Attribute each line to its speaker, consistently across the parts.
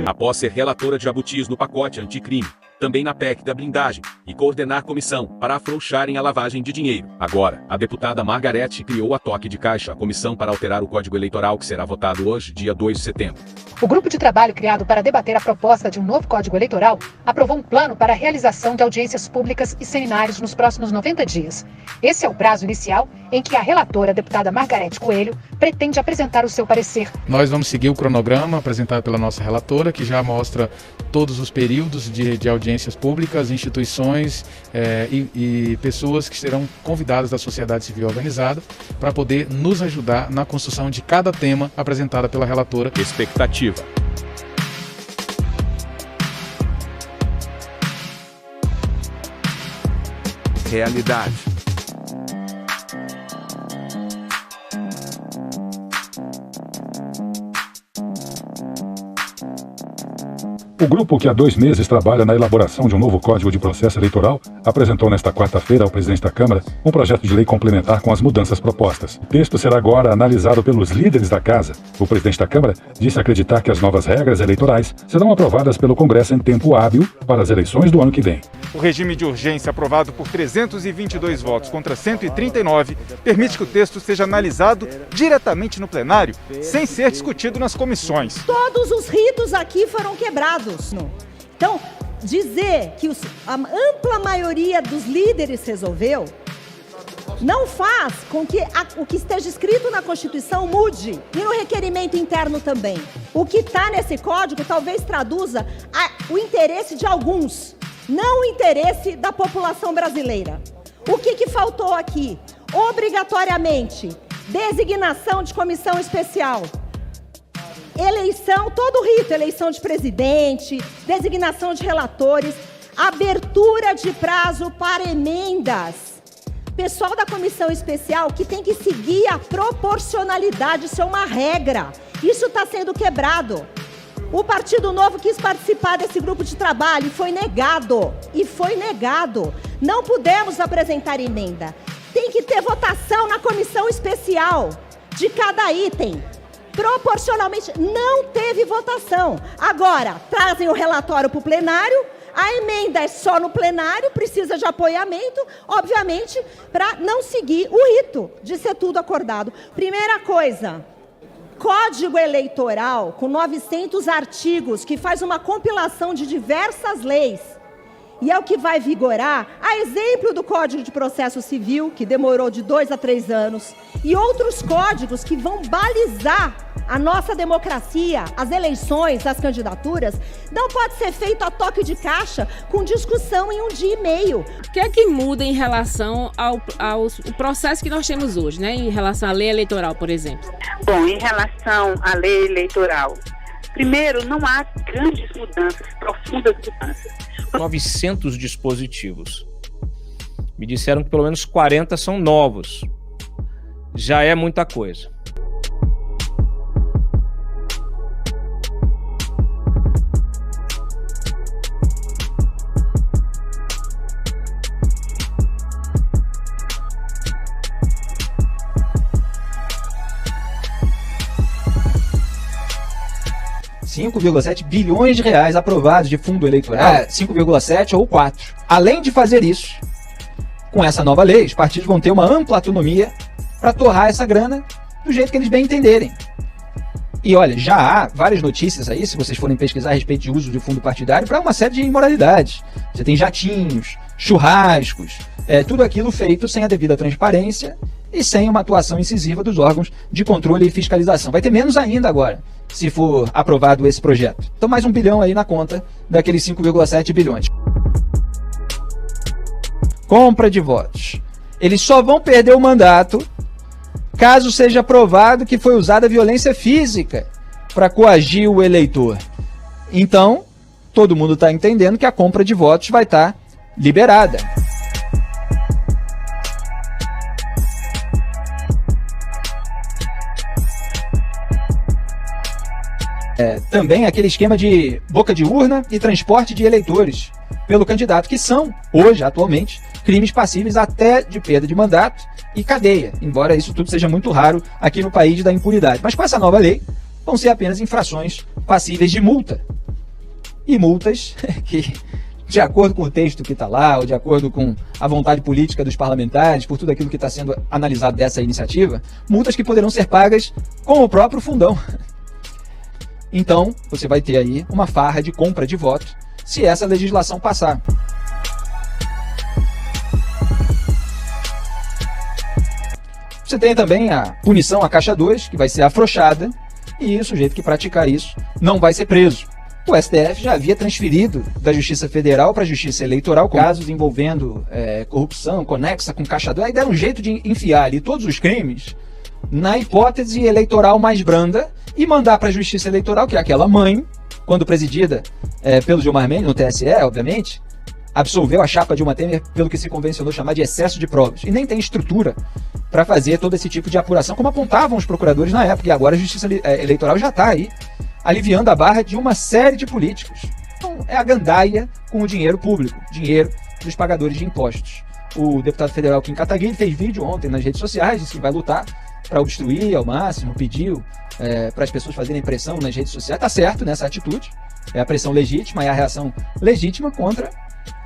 Speaker 1: Após ser relatora de jabutis no pacote anticrime, também na PEC da blindagem, e coordenar comissão para afrouxarem a lavagem de dinheiro. Agora, a deputada Margarete criou a toque de caixa a comissão para alterar o Código Eleitoral que será votado hoje, dia 2 de setembro.
Speaker 2: O grupo de trabalho criado para debater a proposta de um novo Código Eleitoral aprovou um plano para a realização de audiências públicas e seminários nos próximos 90 dias. Esse é o prazo inicial em que a relatora, a deputada Margarete Coelho, pretende apresentar o seu parecer.
Speaker 3: Nós vamos seguir o cronograma apresentado pela nossa relatora, que já mostra todos os períodos de audiências públicas, instituições e pessoas que serão convidadas da sociedade civil organizada para poder nos ajudar na construção de cada tema apresentado pela relatora.
Speaker 1: Expectativa. Realidade.
Speaker 4: O grupo, que há 2 meses trabalha na elaboração de um novo Código de Processo Eleitoral, apresentou nesta quarta-feira ao presidente da Câmara um projeto de lei complementar com as mudanças propostas. O texto será agora analisado pelos líderes da Casa. O presidente da Câmara disse acreditar que as novas regras eleitorais serão aprovadas pelo Congresso em tempo hábil para as eleições do ano que vem.
Speaker 5: O regime de urgência, aprovado por 322 votos contra 139, permite que o texto seja analisado diretamente no plenário, sem ser discutido nas comissões.
Speaker 6: Todos os ritos aqui foram quebrados. Então, dizer que a ampla maioria dos líderes resolveu, não faz com que o que esteja escrito na Constituição mude, e no requerimento interno também. O que está nesse código talvez traduza o interesse de alguns, não o interesse da população brasileira. O que faltou aqui? Obrigatoriamente, designação de comissão especial. Eleição, todo o rito, eleição de presidente, designação de relatores, abertura de prazo para emendas. Pessoal da comissão especial que tem que seguir a proporcionalidade, isso é uma regra. Isso está sendo quebrado. O Partido Novo quis participar desse grupo de trabalho e foi negado. Não pudemos apresentar emenda. Tem que ter votação na comissão especial de cada item. Proporcionalmente, não teve votação. Agora, trazem o relatório para o plenário, a emenda é só no plenário, precisa de apoiamento, obviamente, para não seguir o rito de ser tudo acordado. Primeira coisa, Código Eleitoral com 900 artigos, que faz uma compilação de diversas leis, e é o que vai vigorar, a exemplo do Código de Processo Civil, que demorou de 2 a 3 anos, e outros códigos que vão balizar a nossa democracia, as eleições, as candidaturas, não pode ser feito a toque de caixa com discussão em 1 dia e meio.
Speaker 7: O que é que muda em relação ao processo que nós temos hoje, né? Em relação à lei eleitoral, por exemplo?
Speaker 8: Bom, em relação à lei eleitoral, primeiro, não há grandes mudanças, profundas mudanças.
Speaker 9: 900 dispositivos. Me disseram que pelo menos 40 são novos. Já é muita coisa.
Speaker 10: R$5,7 bilhões aprovados de fundo eleitoral, 5,7 ou 4. Além de fazer isso, com essa nova lei, os partidos vão ter uma ampla autonomia para torrar essa grana do jeito que eles bem entenderem. E olha, já há várias notícias aí, se vocês forem pesquisar a respeito de uso de fundo partidário, para uma série de imoralidades. Você tem jatinhos, churrascos, tudo aquilo feito sem a devida transparência e sem uma atuação incisiva dos órgãos de controle e fiscalização. Vai ter menos ainda agora, se for aprovado esse projeto. Então mais 1 bilhão aí na conta daqueles 5,7 bilhões. Compra de votos. Eles só vão perder o mandato caso seja provado que foi usada violência física para coagir o eleitor. Então, todo mundo está entendendo que a compra de votos vai estar liberada. Também aquele esquema de boca de urna e transporte de eleitores pelo candidato, que são, hoje, atualmente, crimes passíveis até de perda de mandato e cadeia, embora isso tudo seja muito raro aqui no país da impunidade. Mas com essa nova lei, vão ser apenas infrações passíveis de multa. E multas que, de acordo com o texto que está lá, ou de acordo com a vontade política dos parlamentares, por tudo aquilo que está sendo analisado dessa iniciativa, multas que poderão ser pagas com o próprio fundão. Então, você vai ter aí uma farra de compra de voto se essa legislação passar. Você tem também a punição à Caixa 2, que vai ser afrouxada, e o sujeito que praticar isso não vai ser preso. O STF já havia transferido da Justiça Federal para a Justiça Eleitoral casos envolvendo corrupção conexa com Caixa 2. Aí deram um jeito de enfiar ali todos os crimes na hipótese eleitoral mais branda e mandar para a Justiça Eleitoral, que é aquela mãe, quando presidida pelo Gilmar Mendes, no TSE, obviamente, absolveu a chapa Dilma Temer pelo que se convencionou chamar de excesso de provas. E nem tem estrutura para fazer todo esse tipo de apuração, como apontavam os procuradores na época. E agora a Justiça Eleitoral já está aí, aliviando a barra de uma série de políticos. Então, é a gandaia com o dinheiro público, dinheiro dos pagadores de impostos. O deputado federal Kim Kataguiri fez vídeo ontem nas redes sociais, disse que vai lutar para obstruir ao máximo, pediu para as pessoas fazerem pressão nas redes sociais. Está certo nessa atitude, é a pressão legítima, é a reação legítima contra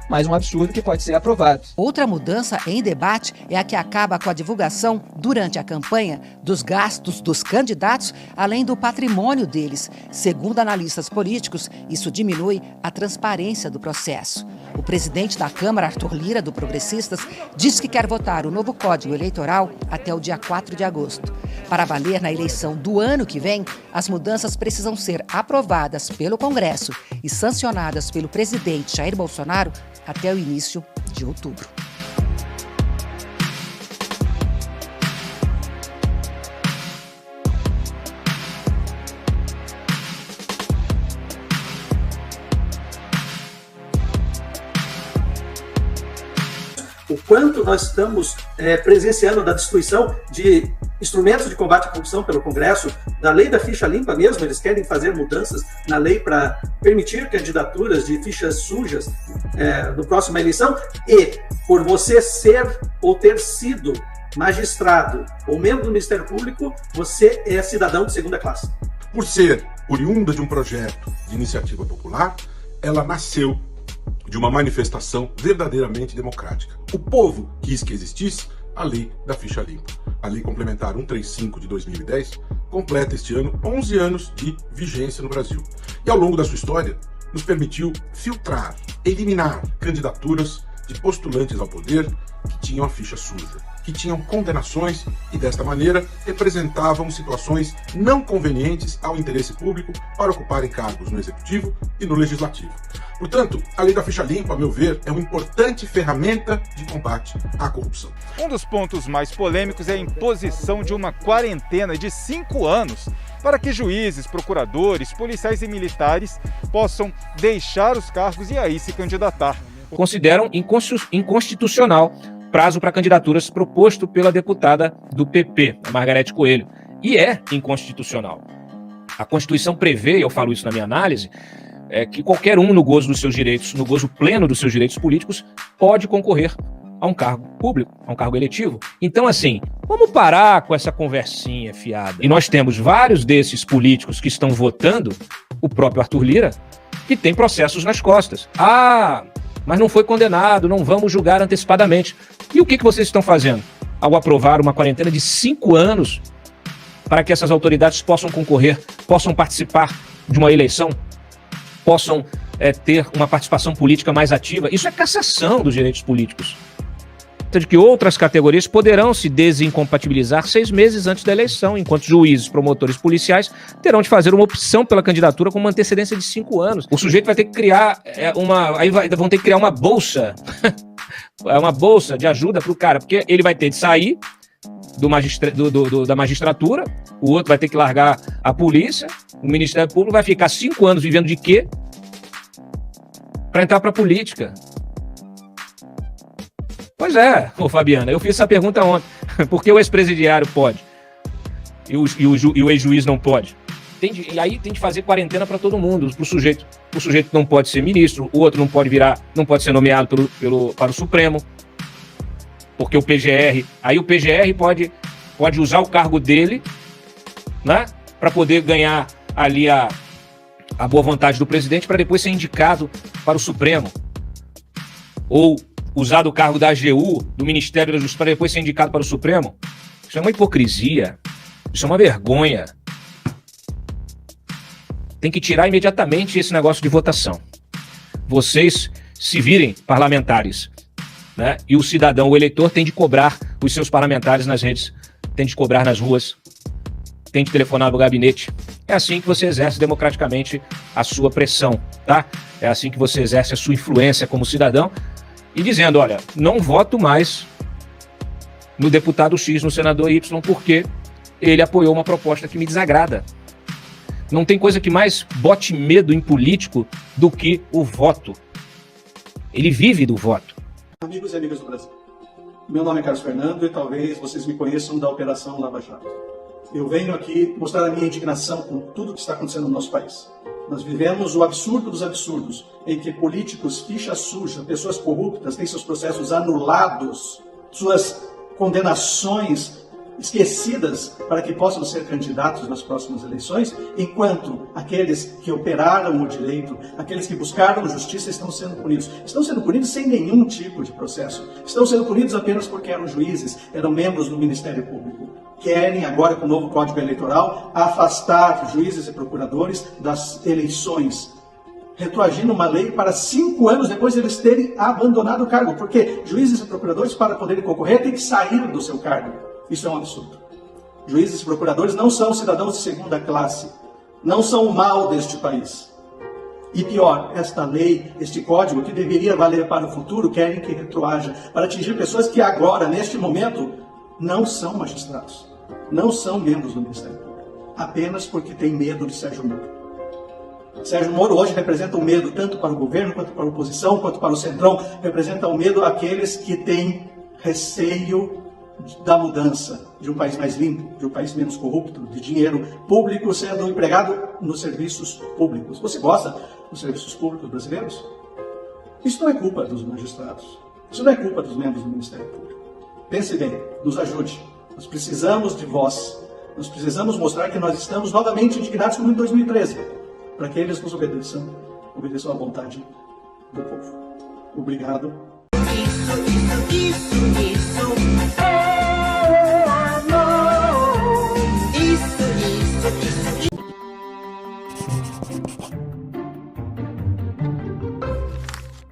Speaker 10: mais um absurdo que pode ser aprovado.
Speaker 2: Outra mudança em debate é a que acaba com a divulgação, durante a campanha, dos gastos dos candidatos, além do patrimônio deles. Segundo analistas políticos, isso diminui a transparência do processo. O presidente da Câmara, Arthur Lira, do Progressistas, disse que quer votar o novo Código Eleitoral até o dia 4 de agosto. Para valer na eleição do ano que vem, as mudanças precisam ser aprovadas pelo Congresso e sancionadas pelo presidente Jair Bolsonaro até o início de outubro.
Speaker 11: O quanto nós estamos presenciando da destruição de instrumentos de combate à corrupção pelo Congresso, da lei da ficha limpa mesmo, eles querem fazer mudanças na lei para permitir candidaturas de fichas sujas na próxima eleição, e por você ser ou ter sido magistrado ou membro do Ministério Público, você é cidadão de segunda classe.
Speaker 12: Por ser oriunda de um projeto de iniciativa popular, ela nasceu de uma manifestação verdadeiramente democrática. O povo quis que existisse a lei da ficha limpa. A lei complementar 135 de 2010 completa este ano 11 anos de vigência no Brasil. E ao longo da sua história, nos permitiu filtrar, eliminar candidaturas de postulantes ao poder que tinham a ficha suja, que tinham condenações e, desta maneira, representavam situações não convenientes ao interesse público para ocuparem cargos no Executivo e no Legislativo. Portanto, a lei da ficha limpa, a meu ver, é uma importante ferramenta de combate à corrupção.
Speaker 5: Um dos pontos mais polêmicos é a imposição de uma quarentena de 5 anos para que juízes, procuradores, policiais e militares possam deixar os cargos e aí se candidatar.
Speaker 9: Consideram inconstitucional prazo para candidaturas proposto pela deputada do PP, a Margarete Coelho. E é inconstitucional. A Constituição prevê, e eu falo isso na minha análise, que qualquer um, no gozo dos seus direitos, no gozo pleno dos seus direitos políticos, pode concorrer a um cargo público, a um cargo eletivo. Então, assim, vamos parar com essa conversinha fiada. E nós temos vários desses políticos que estão votando, o próprio Arthur Lira, que tem processos nas costas. Mas não foi condenado, não vamos julgar antecipadamente. E o que vocês estão fazendo ao aprovar uma quarentena de 5 anos para que essas autoridades possam concorrer, possam participar de uma eleição, possam ter uma participação política mais ativa? Isso é cassação dos direitos políticos. De que outras categorias poderão se desincompatibilizar 6 meses antes da eleição, enquanto juízes, promotores policiais terão de fazer uma opção pela candidatura com uma antecedência de 5 anos. O sujeito vai ter que criar vão ter que criar uma bolsa, uma bolsa de ajuda para o cara, porque ele vai ter de sair da magistratura, o outro vai ter que largar a polícia, o Ministério Público vai ficar 5 anos vivendo de quê? Para entrar para a política. Pois é, Fabiana, eu fiz essa pergunta ontem. Por que o ex-presidiário pode e o ex-juiz não pode? E aí tem de fazer quarentena para todo mundo, para o sujeito. O sujeito não pode ser ministro, o outro não pode ser nomeado para o Supremo. porque o PGR... Aí o PGR pode usar o cargo dele, né, para poder ganhar ali a boa vontade do presidente para depois ser indicado para o Supremo. Ou usar do cargo da AGU, do Ministério da Justiça, para depois ser indicado para o Supremo. Isso é uma hipocrisia. Isso é uma vergonha. Tem que tirar imediatamente esse negócio de votação. Vocês se virem parlamentares, né? E o cidadão, o eleitor, tem de cobrar os seus parlamentares nas redes, tem de cobrar nas ruas, tem de telefonar no gabinete. É assim que você exerce democraticamente a sua pressão, tá? É assim que você exerce a sua influência como cidadão e dizendo, olha, não voto mais no deputado X, no senador Y, porque ele apoiou uma proposta que me desagrada. Não tem coisa que mais bote medo em político do que o voto. Ele vive do voto.
Speaker 11: Amigos e amigas do Brasil, meu nome é Carlos Fernando e talvez vocês me conheçam da Operação Lava Jato. Eu venho aqui mostrar a minha indignação com tudo que está acontecendo no nosso país. Nós vivemos o absurdo dos absurdos, em que políticos, ficha suja, pessoas corruptas, têm seus processos anulados, suas condenações esquecidas para que possam ser candidatos nas próximas eleições, enquanto aqueles que operaram o direito, aqueles que buscaram justiça estão sendo punidos. Estão sendo punidos sem nenhum tipo de processo. Estão sendo punidos apenas porque eram juízes, eram membros do Ministério Público. Querem, agora com o novo Código Eleitoral, afastar juízes e procuradores das eleições, retroagindo uma lei para 5 anos depois de eles terem abandonado o cargo, porque juízes e procuradores, para poderem concorrer, têm que sair do seu cargo. Isso é um absurdo. Juízes e procuradores não são cidadãos de segunda classe, não são o mal deste país. E pior, esta lei, este código que deveria valer para o futuro, querem que retroaja para atingir pessoas que agora, neste momento, não são magistrados, não são membros do Ministério Público, apenas porque têm medo de Sérgio Moro. Sérgio Moro hoje representa um medo tanto para o governo, quanto para a oposição, quanto para o Centrão, representa um medo àqueles que têm receio da mudança, de um país mais limpo, de um país menos corrupto, de dinheiro público sendo empregado nos serviços públicos. Você gosta dos serviços públicos brasileiros? Isso não é culpa dos magistrados, isso não é culpa dos membros do Ministério Público. Pense bem, nos ajude. Nós precisamos de voz. Nós precisamos mostrar que nós estamos novamente indignados como em 2013, para que eles nos obedeçam à vontade do povo. Obrigado.
Speaker 13: Isso.